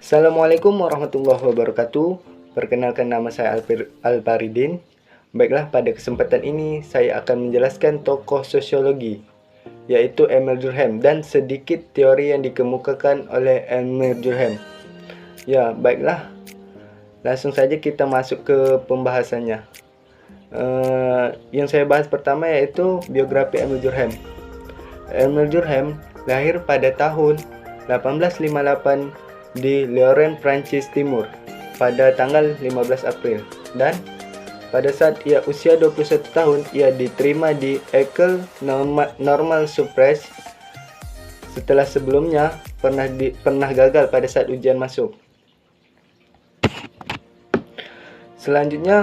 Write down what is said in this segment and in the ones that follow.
Assalamualaikum warahmatullahi wabarakatuh. Perkenalkan, nama saya Alparidin. Baiklah, pada kesempatan ini saya akan menjelaskan tokoh sosiologi, yaitu Emil Durkheim, dan sedikit teori yang dikemukakan oleh Emil Durkheim. Ya, baiklah. Langsung saja kita masuk ke pembahasannya. Yang saya bahas pertama yaitu biografi Emil Durkheim. Emil Durkheim lahir pada tahun 1858 di Lorraine, Prancis Timur pada tanggal 15 April, dan pada saat ia usia 21 tahun ia diterima di École Normale Supérieure setelah sebelumnya pernah gagal pada saat ujian masuk. Selanjutnya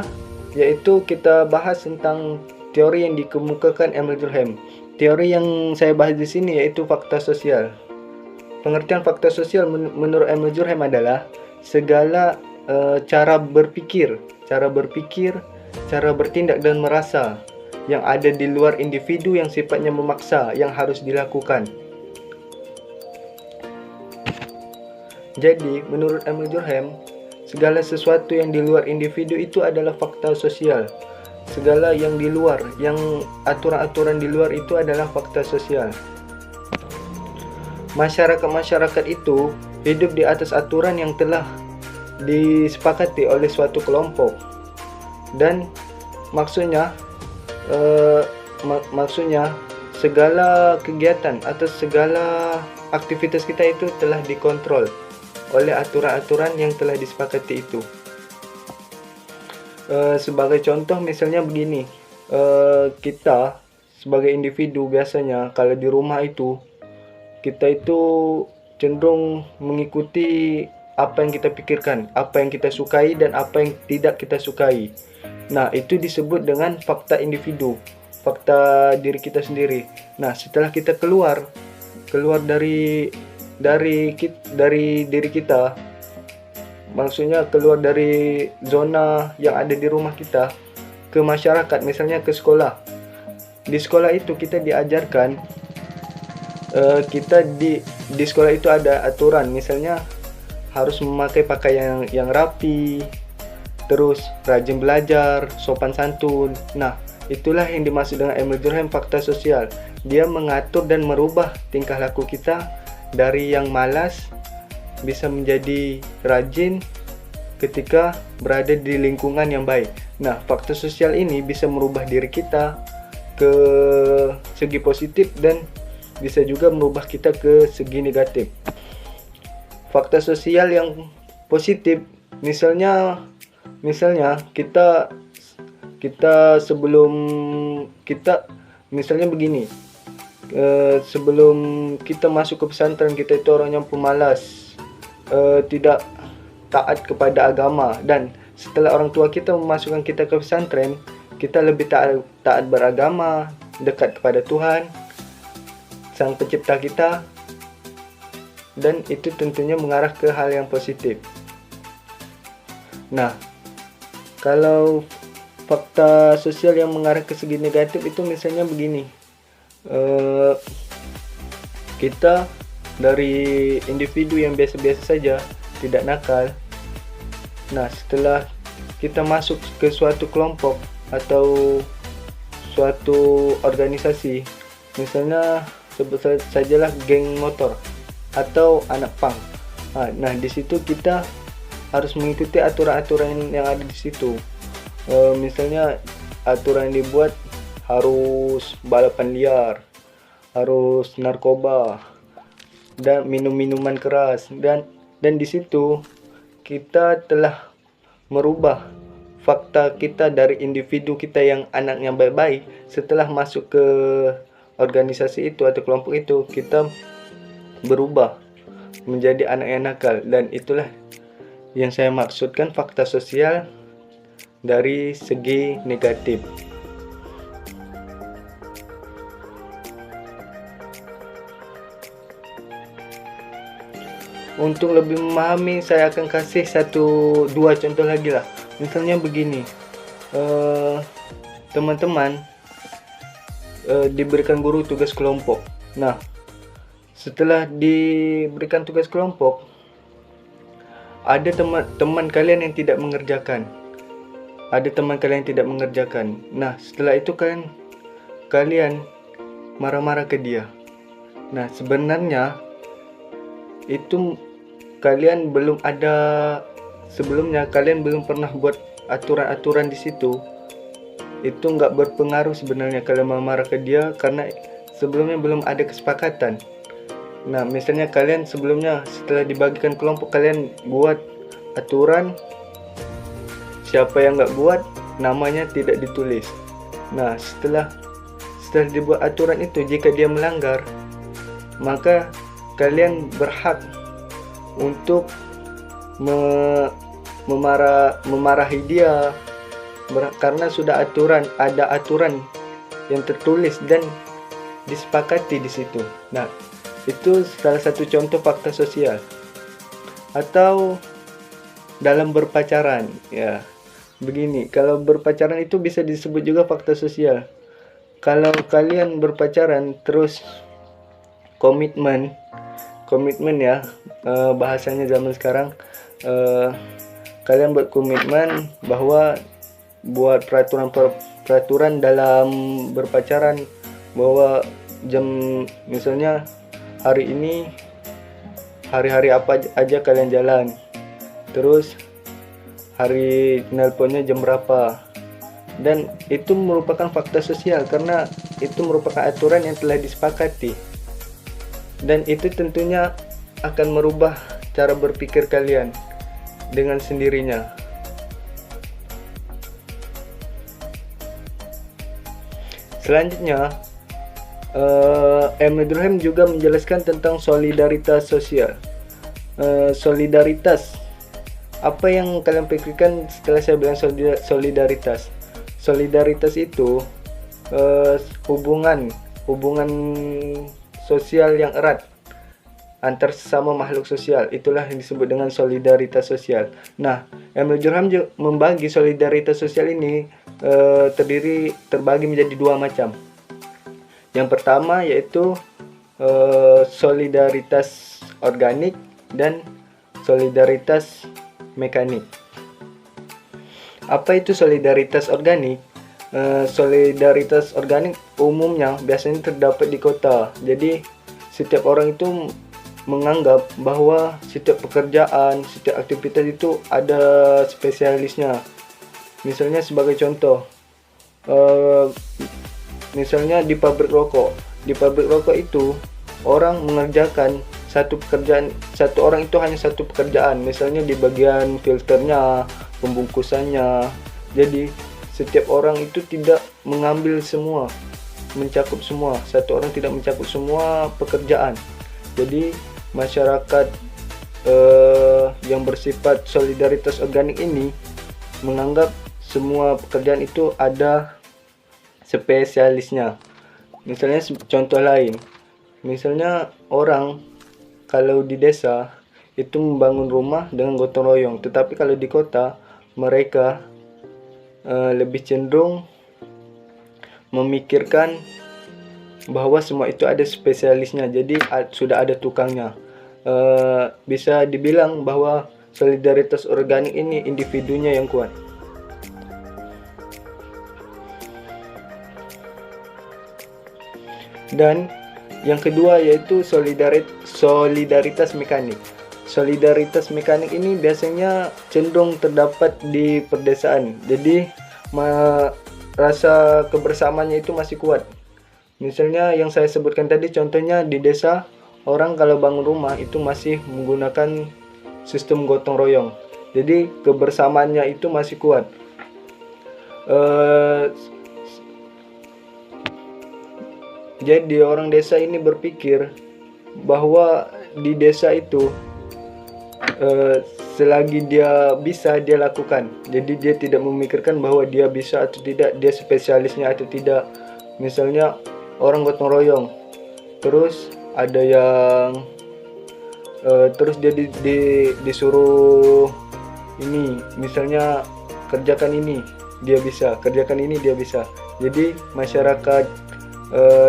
yaitu kita bahas tentang teori yang dikemukakan Emil Durkheim. Teori yang saya bahas di sini yaitu fakta sosial. Pengertian fakta sosial menurut Emil Durkheim adalah segala cara berpikir, cara bertindak dan merasa yang ada di luar individu yang sifatnya memaksa yang harus dilakukan. Jadi, menurut Emil Durkheim, segala sesuatu yang di luar individu itu adalah fakta sosial. Segala yang di luar, yang aturan-aturan di luar itu adalah fakta sosial. Masyarakat itu hidup di atas aturan yang telah disepakati oleh suatu kelompok, dan maksudnya segala kegiatan atau segala aktivitas kita itu telah dikontrol oleh aturan-aturan yang telah disepakati itu. Sebagai contoh misalnya begini, kita sebagai individu biasanya kalau di rumah itu kita itu cenderung mengikuti apa yang kita pikirkan, apa yang kita sukai dan apa yang tidak kita sukai. Nah, itu disebut dengan fakta individu, fakta diri kita sendiri. Nah, setelah kita keluar dari diri kita, maksudnya keluar dari zona yang ada di rumah kita ke masyarakat, misalnya ke sekolah. Di sekolah itu kita diajarkan, di sekolah itu ada aturan, misalnya harus memakai pakaian yang rapi, terus rajin belajar, sopan santun. Nah, itulah yang dimaksud dengan Emil Durkheim fakta sosial. Dia mengatur dan merubah tingkah laku kita dari yang malas bisa menjadi rajin ketika berada di lingkungan yang baik. Nah, fakta sosial ini bisa merubah diri kita ke segi positif dan bisa juga merubah kita ke segi negatif. Fakta sosial yang positif, misalnya kita sebelum kita misalnya begini, sebelum kita masuk ke pesantren, kita itu orang yang pemalas, tidak taat kepada agama, dan setelah orang tua kita memasukkan kita ke pesantren, kita lebih taat beragama, dekat kepada Tuhan, Sang Pencipta kita, dan itu tentunya mengarah ke hal yang positif. Nah, kalau fakta sosial yang mengarah ke segi negatif itu misalnya begini, kita dari individu yang biasa-biasa saja, tidak nakal. Nah, setelah kita masuk ke suatu kelompok atau suatu organisasi, misalnya sebut sajalah geng motor atau anak pang. Nah, di situ kita harus mengikuti aturan-aturan yang ada di situ. Misalnya aturan yang dibuat harus balapan liar, harus narkoba, dan minum-minuman keras, dan di situ kita telah merubah fakta kita dari individu kita yang anak yang baik-baik. Setelah masuk ke organisasi itu atau kelompok itu, kita berubah menjadi anak yang nakal, dan itulah yang saya maksudkan fakta sosial dari segi negatif. Untuk lebih memahami, saya akan kasih 1-2 contoh lagi lah. Misalnya begini, teman-teman diberikan guru tugas kelompok. Nah, setelah diberikan tugas kelompok, ada teman kalian yang tidak mengerjakan. Nah, setelah itu kan kalian marah-marah ke dia. Nah, sebenarnya itu sebelumnya kalian belum pernah buat aturan-aturan di situ. Itu nggak berpengaruh sebenarnya kalian marah ke dia, karena sebelumnya belum ada kesepakatan. Nah, misalnya kalian sebelumnya setelah dibagikan kelompok, kalian buat aturan, siapa yang nggak buat, namanya tidak ditulis. Nah, setelah dibuat aturan itu, jika dia melanggar, maka kalian berhak untuk memarahi dia, karena sudah ada aturan yang tertulis dan disepakati di situ. Nah, itu salah satu contoh fakta sosial. Atau dalam berpacaran, ya begini, kalau berpacaran itu bisa disebut juga fakta sosial. Kalau kalian berpacaran terus komitmen ya, bahasanya zaman sekarang, kalian buat komitmen bahwa buat peraturan dalam berpacaran, bahwa misalnya hari ini hari-hari apa aja kalian jalan, terus hari nelponnya jam berapa, dan itu merupakan fakta sosial karena itu merupakan aturan yang telah disepakati, dan itu tentunya akan merubah cara berpikir kalian dengan sendirinya. Selanjutnya, Emil Durkheim juga menjelaskan tentang solidaritas sosial. Solidaritas, apa yang kalian pikirkan setelah saya bilang solidaritas? Solidaritas itu hubungan sosial yang erat antar sesama makhluk sosial. Itulah yang disebut dengan solidaritas sosial. Nah, Emil Durkheim membagi solidaritas sosial ini terbagi menjadi dua macam. Yang pertama yaitu solidaritas organik dan solidaritas mekanik. Apa itu solidaritas organik? Solidaritas organik umumnya biasanya terdapat di kota. Jadi setiap orang itu menganggap bahwa setiap pekerjaan, setiap aktivitas itu ada spesialisnya. Misalnya sebagai contoh, misalnya di pabrik rokok. Di pabrik rokok itu orang mengerjakan satu pekerjaan, satu orang itu hanya satu pekerjaan, misalnya di bagian filternya, pembungkusannya. Jadi setiap orang itu tidak mengambil semua, mencakup semua. Satu orang tidak mencakup semua pekerjaan. Jadi masyarakat yang bersifat solidaritas organik ini menganggap semua pekerjaan itu ada spesialisnya. Misalnya contoh lain, misalnya orang kalau di desa itu membangun rumah dengan gotong royong, tetapi kalau di kota mereka lebih cenderung memikirkan bahwa semua itu ada spesialisnya, jadi sudah ada tukangnya. Bisa dibilang bahwa solidaritas organik ini individunya yang kuat. Dan yang kedua yaitu solidaritas mekanik. Solidaritas mekanik ini biasanya cenderung terdapat di pedesaan. Jadi rasa kebersamaannya itu masih kuat. Misalnya yang saya sebutkan tadi, contohnya di desa, orang kalau bangun rumah itu masih menggunakan sistem gotong royong. Jadi kebersamaannya itu masih kuat. Jadi orang desa ini berpikir bahwa di desa itu selagi dia bisa, dia lakukan. Jadi dia tidak memikirkan bahwa dia bisa atau tidak, dia spesialisnya atau tidak. Misalnya orang gotong royong, terus ada yang terus dia disuruh ini, misalnya kerjakan ini, dia bisa, kerjakan ini, dia bisa. Jadi masyarakat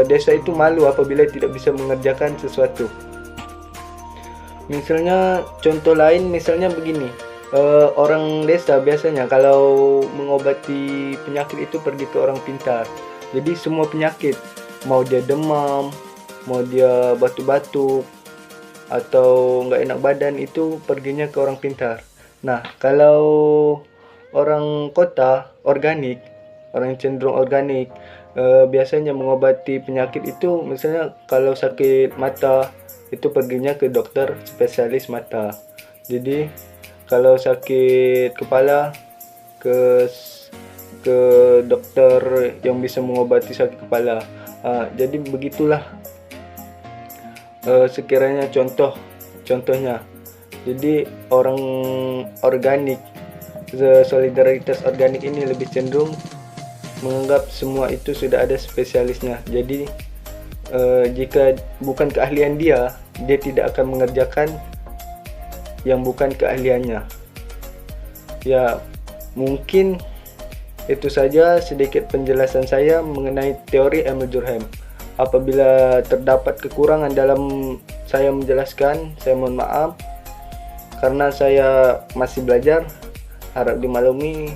desa itu malu apabila tidak bisa mengerjakan sesuatu. Misalnya contoh lain misalnya begini, orang desa biasanya kalau mengobati penyakit itu pergi ke orang pintar. Jadi semua penyakit, mau dia demam, mau dia batuk-batuk atau nggak enak badan itu perginya ke orang pintar. Nah, kalau orang kota organik, orang yang cenderung organik, biasanya mengobati penyakit itu misalnya kalau sakit mata itu perginya ke dokter spesialis mata. Jadi kalau sakit kepala ke ke dokter yang bisa mengobati sakit kepala. Jadi begitulah sekiranya contohnya. Jadi orang organik, solidaritas organik ini lebih cenderung menganggap semua itu sudah ada spesialisnya. Jadi jika bukan keahlian dia tidak akan mengerjakan yang bukan keahliannya. Ya, mungkin itu saja sedikit penjelasan saya mengenai teori Emil Durkheim. Apabila terdapat kekurangan dalam saya menjelaskan, saya mohon maaf karena saya masih belajar. Harap dimaklumi.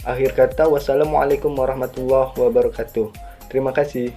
Akhir kata, wassalamualaikum warahmatullahi wabarakatuh. Terima kasih.